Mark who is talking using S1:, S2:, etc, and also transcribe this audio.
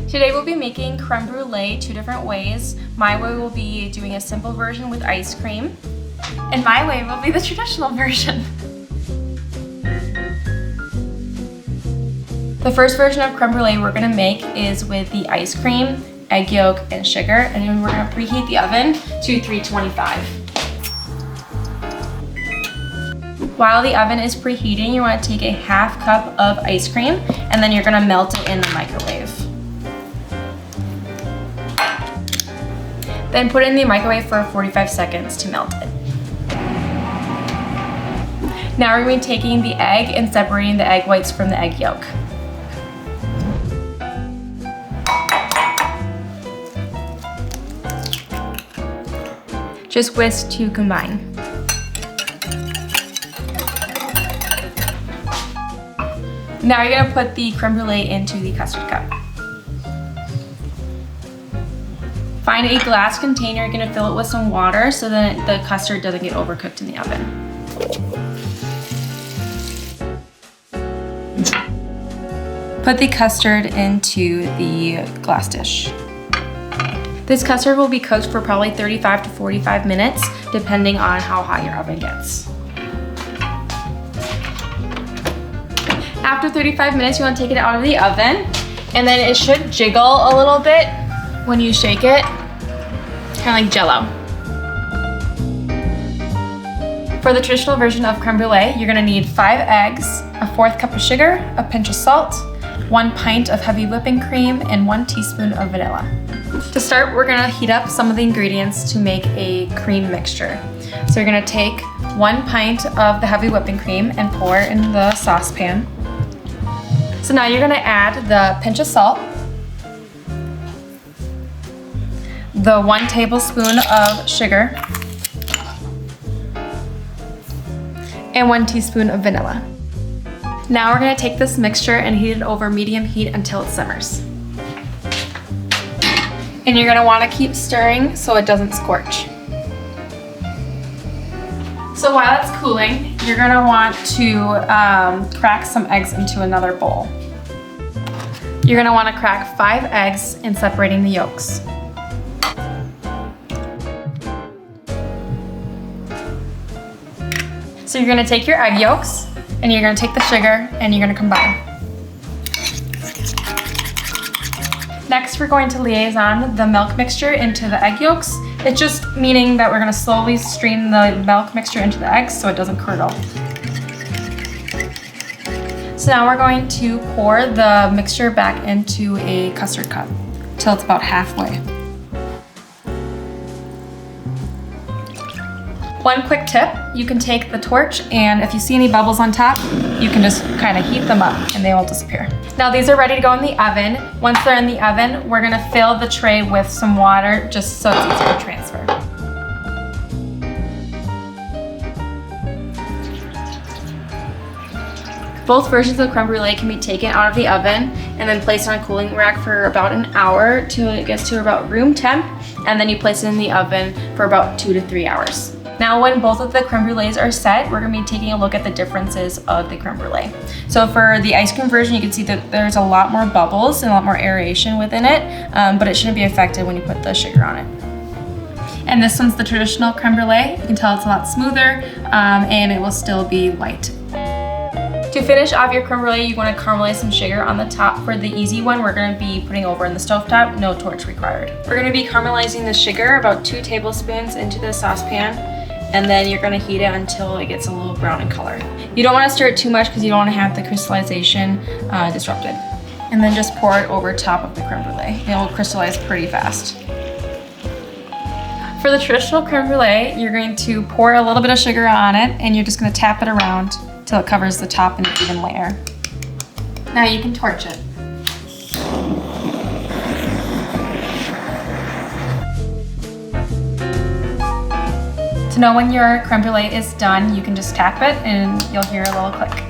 S1: Today we'll be making creme brulee 2 different ways. My way will be doing a simple version with ice cream, and my way will be the traditional version. The first version of creme brulee we're going to make is with the ice cream, egg yolk, and sugar, and then we're going to preheat the oven to 325. While the oven is preheating, you want to take a half cup of ice cream, and then you're going to melt it in the microwave. Then put it in the microwave for 45 seconds to melt it. Now we're going to be taking the egg and separating the egg whites from the egg yolk. Just whisk to combine. Now you're going to put the creme brulee into the custard cup. Find a glass container, you're going to fill it with some water so that the custard doesn't get overcooked in the oven. Put the custard into the glass dish. This custard will be cooked for probably 35 to 45 minutes, depending on how hot your oven gets. After 35 minutes, you want to take it out of the oven, and then it should jiggle a little bit when you shake it, kind of like Jello. For the traditional version of creme brulee, you're going to need 5 eggs, a 1/4 cup of sugar, a pinch of salt, 1 pint of heavy whipping cream, and 1 teaspoon of vanilla. To start, we're going to heat up some of the ingredients to make a cream mixture. So you're going to take 1 pint of the heavy whipping cream and pour it in the saucepan. So now you're going to add the pinch of salt, the 1 tablespoon of sugar, and 1 teaspoon of vanilla. Now we're going to take this mixture and heat it over medium heat until it simmers. And you're going to want to keep stirring so it doesn't scorch. So while it's cooling, you're going to want to crack some eggs into another bowl. You're going to want to crack 5 eggs and separating the yolks. So you're going to take your egg yolks and you're going to take the sugar and you're going to combine. Next, we're going to liaison the milk mixture into the egg yolks. It's just meaning that we're going to slowly stream the milk mixture into the eggs so it doesn't curdle. So now we're going to pour the mixture back into a custard cup till it's about halfway. One quick tip, you can take the torch and if you see any bubbles on top, you can just kind of heat them up and they will disappear. Now these are ready to go in the oven. Once they're in the oven, we're gonna fill the tray with some water just so it's easier to transfer. Both versions of creme brulee can be taken out of the oven and then placed on a cooling rack for about an hour till it gets to about room temp, and then you place it in the oven for about 2 to 3 hours. Now when both of the creme brulees are set, we're going to be taking a look at the differences of the creme brulee. So for the ice cream version, you can see that there's a lot more bubbles and a lot more aeration within it, but it shouldn't be affected when you put the sugar on it. And this one's the traditional creme brulee. You can tell it's a lot smoother and it will still be light. To finish off your creme brulee, you want to caramelize some sugar on the top. For the easy one, we're going to be putting over in the stovetop, no torch required. We're going to be caramelizing the sugar, about 2 tablespoons into the saucepan, and then you're going to heat it until it gets a little brown in color. You don't want to stir it too much because you don't want to have the crystallization disrupted. And then just pour it over top of the creme brulee. It will crystallize pretty fast. For the traditional creme brulee, you're going to pour a little bit of sugar on it and you're just going to tap it around till it covers the top in an even layer. Now you can torch it. To know when your creme brulee is done, you can just tap it and you'll hear a little click.